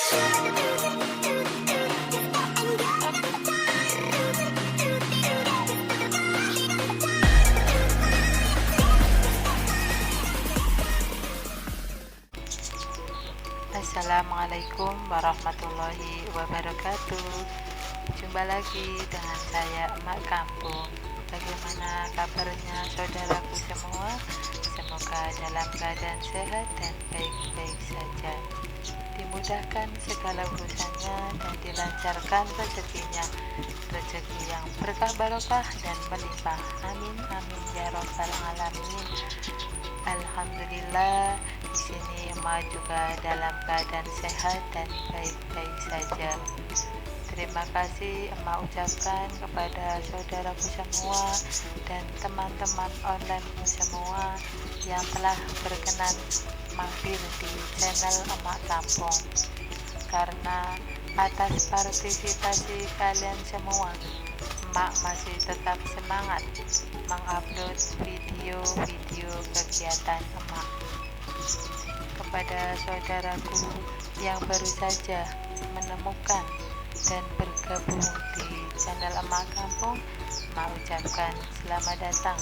Assalamualaikum warahmatullahi wabarakatuh. Jumpa lagi dengan saya, Emak Kampung. Bagaimana kabarnya saudaraku semua? Semoga dalam keadaan sehat dan baik-baik saja, dimudahkan segala urusannya dan dilancarkan rezekinya, rezeki yang berkah barokah dan melimpah. Amin amin ya robbal alamin. Alhamdulillah, di sini emak juga dalam keadaan sehat dan baik-baik saja. Terima kasih emak ucapkan kepada saudaraku semua dan teman-teman onlineku semua yang telah berkenan mampir di channel Emak Kampung. Karena atas partisipasi kalian semua, emak masih tetap semangat mengupload video-video kegiatan emak. Kepada saudaraku yang baru saja menemukan dan bergabung di channel Emak Kampung, emak ucapkan selamat datang.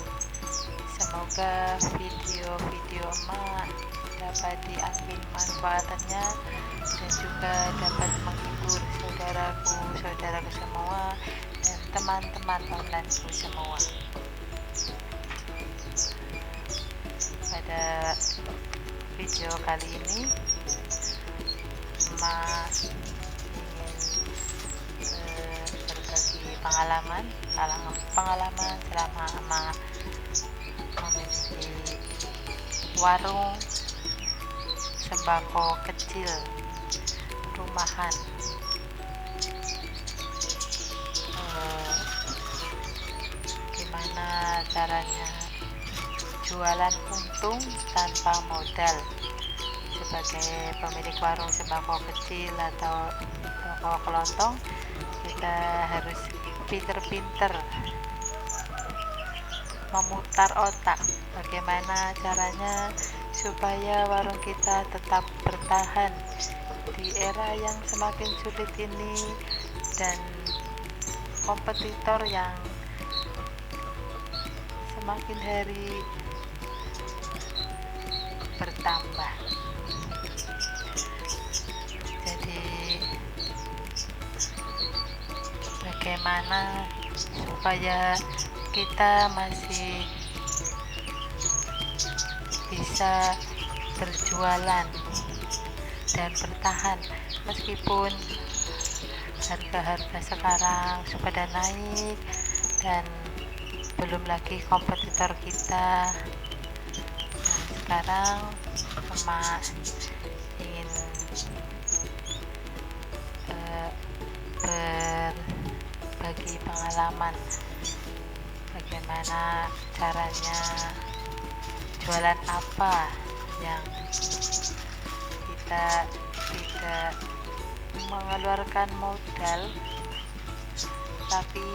Semoga video-video emak dapat diambil manfaatnya dan juga dapat menghibur saudaraku semua dan teman-teman onlineku semua. Pada video kali ini emak ingin berbagi pengalaman selama emak memiliki warung sembako kecil rumahan. Gimana caranya jualan untung tanpa modal? Sebagai pemilik warung sembako kecil atau toko kelontong, kita harus pinter-pinter memutar otak bagaimana caranya supaya warung kita tetap bertahan di era yang semakin sulit ini dan kompetitor yang semakin hari bertambah. Jadi bagaimana supaya kita masih bisa berjualan dan bertahan meskipun harga-harga sekarang sudah naik dan belum lagi kompetitor kita. Nah, sekarang emak ingin berbagi pengalaman bagaimana caranya jualan apa yang kita tidak mengeluarkan modal tapi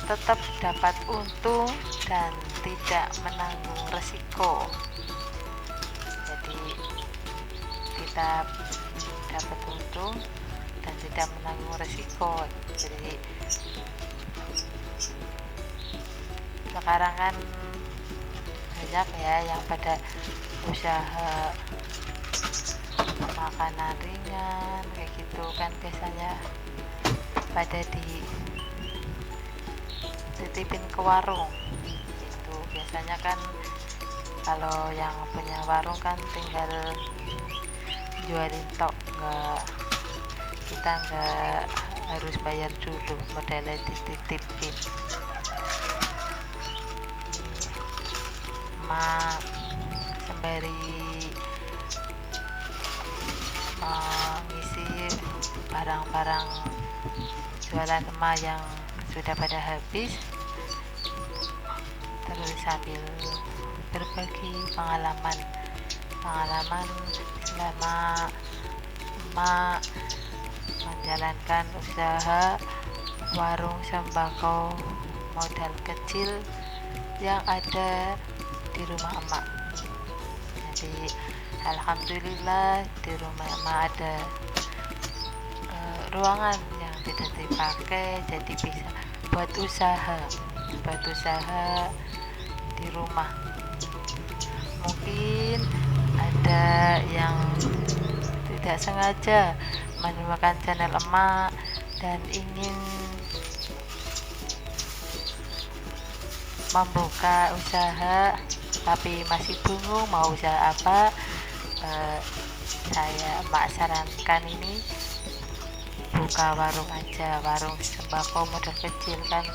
tetap dapat untung dan tidak menanggung resiko. Jadi kita dapat untung dan tidak menanggung resiko. Jadi sekarang kan banyak ya yang pada usaha makanan ringan kayak gitu kan, biasanya pada dititipin ke warung itu. Biasanya kan kalau yang punya warung kan tinggal jualin tok, kita nggak harus bayar dulu, modalnya dititipin. Emak sembari mengisi barang-barang jualan emak yang sudah pada habis, terus sambil berbagi pengalaman selama emak menjalankan usaha warung sembako modal kecil yang ada di rumah emak. Jadi alhamdulillah di rumah emak ada ruangan yang tidak dipakai, jadi bisa buat usaha di rumah. Mungkin ada yang tidak sengaja menemukan channel emak dan ingin membuka usaha tapi masih bingung mau usaha apa. Saya emak sarankan ini buka warung aja, warung sembako modal kecil, kan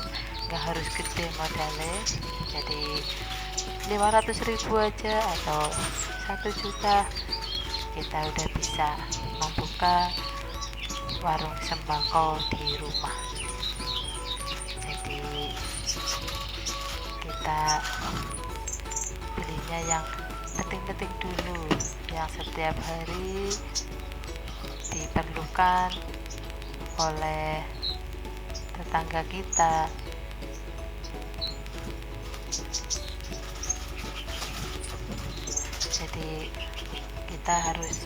nggak harus gede modalnya, jadi 500.000 aja atau 1 juta kita udah bisa membuka warung sembako di rumah. Jadi kita belinya yang penting-penting dulu, yang setiap hari diperlukan oleh tetangga kita. Jadi kita harus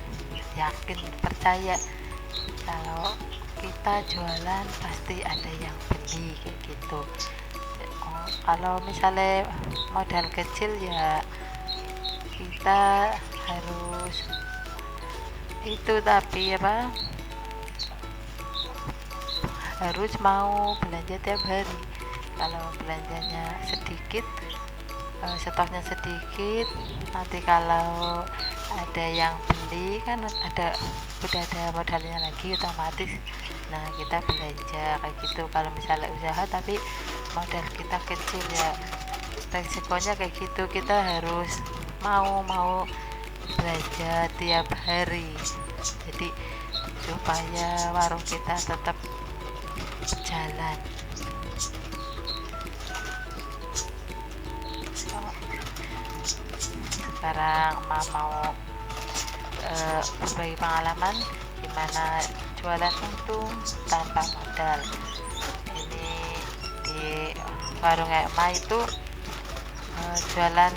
yakin, percaya kalau kita jualan pasti ada yang beli, kayak gitu. Kalau misalnya modal kecil ya kita harus itu, tapi apa, harus mau belanja tiap hari. Kalau belanjanya sedikit, stoknya sedikit, nanti kalau ada yang beli kan udah ada modalnya lagi otomatis. Nah kita belanja kayak gitu. Kalau misalnya usaha tapi modal kita kecil ya resikonya kayak gitu, kita harus mau belanja tiap hari, jadi supaya warung kita tetap jalan. Sekarang mau berbagi pengalaman gimana jualan untung tanpa modal. Ini di warung Ema itu jualan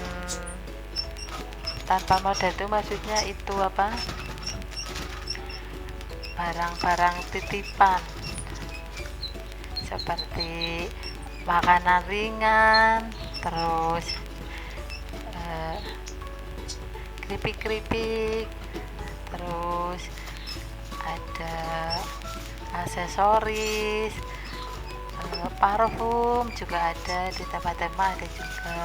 tanpa modal itu maksudnya itu apa, barang-barang titipan seperti makanan ringan, terus keripik-keripik, terus ada aksesoris, parfum juga ada di tempat-tempat, ada juga.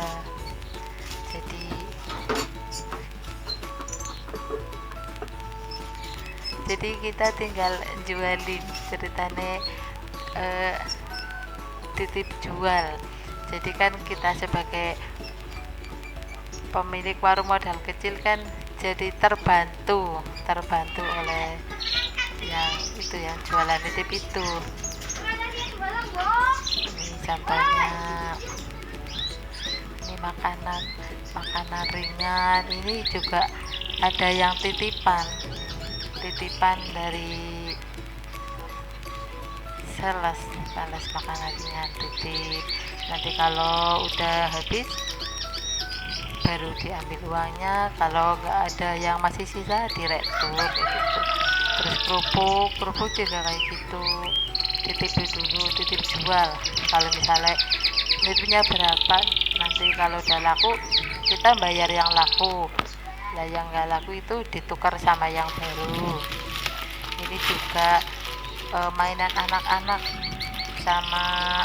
Jadi kita tinggal jualin, ceritanya titip jual. Jadi kan kita sebagai pemilik warung modal kecil kan jadi terbantu oleh yang itu, yang jualan titip itu. Ini contohnya, ini makanan ringan, ini juga ada yang titipan dari sales makanan ringan, titip. Nanti kalau udah habis baru diambil uangnya, kalau nggak ada yang masih sisa direktur gitu. Terus kerupuk juga kayak gitu, titip dulu, titip jual. Kalau misalnya duitnya berapa, nanti kalau udah laku kita bayar yang laku, lah yang nggak laku itu ditukar sama yang baru. Ini juga mainan anak-anak sama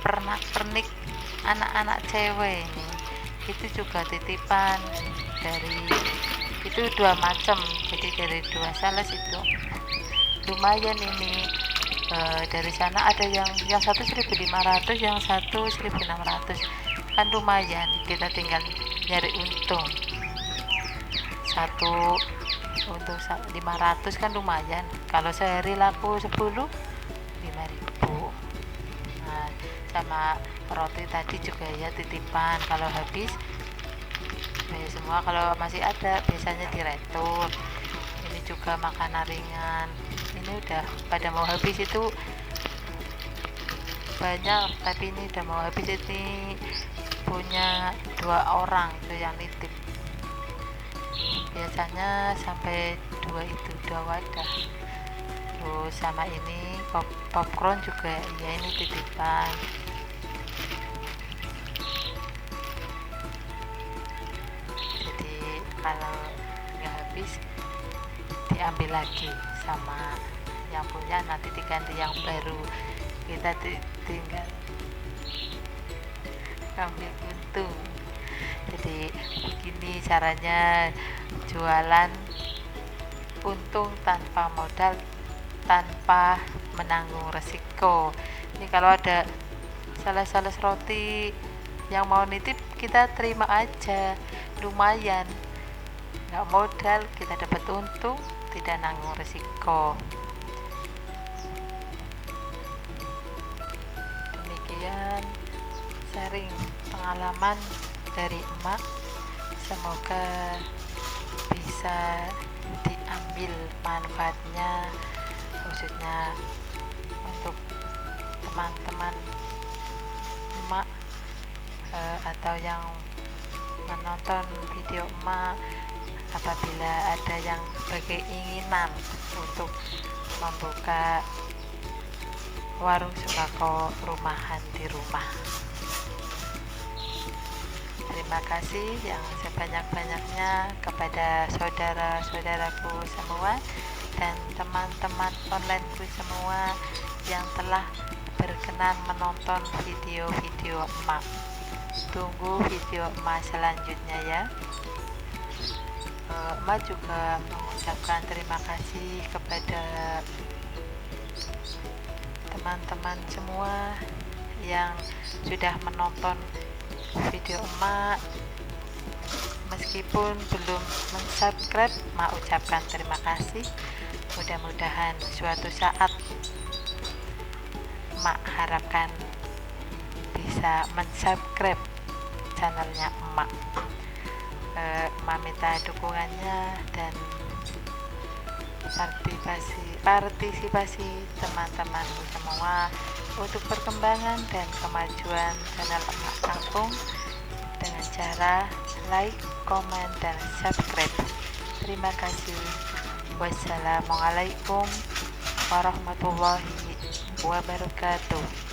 pernak-pernik anak-anak cewek ini, itu juga titipan dari itu 2 macam, jadi dari 2 sales itu lumayan ini. Dari sana ada yang satu 1.500, yang satu 1.600, kan lumayan, kita tinggal nyari untung. Satu untuk 500 kan lumayan, kalau sehari laku 10, 5.000. Nah sama roti tadi juga ya titipan, kalau habis ya semua, kalau masih ada biasanya diretur. Ini juga makanan ringan, ini udah pada mau habis, itu banyak tapi ini udah mau habis. Ini punya 2 orang itu yang nitip, biasanya sampai 2 wadah terus sama ini popcorn juga ya, ini titipan. Jadi kalau nggak habis diambil lagi sama yang punya, nanti diganti yang baru, kita tinggal ambil untung. Jadi begini caranya jualan untung tanpa modal, tanpa menanggung resiko. Ini kalau ada sales roti yang mau nitip, kita terima aja, lumayan, nggak modal, kita dapat untung, tidak nanggung resiko. Demikian sharing pengalaman dari emak, semoga bisa diambil manfaatnya, khususnya untuk teman-teman emak atau yang menonton video emak. Apabila ada yang berkeinginan untuk membuka warung sembako rumahan di rumah, terima kasih yang sebanyak-banyaknya kepada saudara-saudaraku semua dan teman-teman onlineku semua yang telah berkenan menonton video-video emak. Tunggu video emak selanjutnya ya. Emak juga mengucapkan terima kasih kepada teman-teman semua yang sudah menonton video emak. Meskipun belum mensubscribe, emak ucapkan terima kasih. Mudah-mudahan suatu saat emak harapkan bisa mensubscribe channelnya emak. Emak minta dukungannya dan partisipasi teman-temanku semua untuk perkembangan dan kemajuan channel emak kampung dengan cara like, komen, dan subscribe. Terima kasih. Wassalamualaikum warahmatullahi wabarakatuh.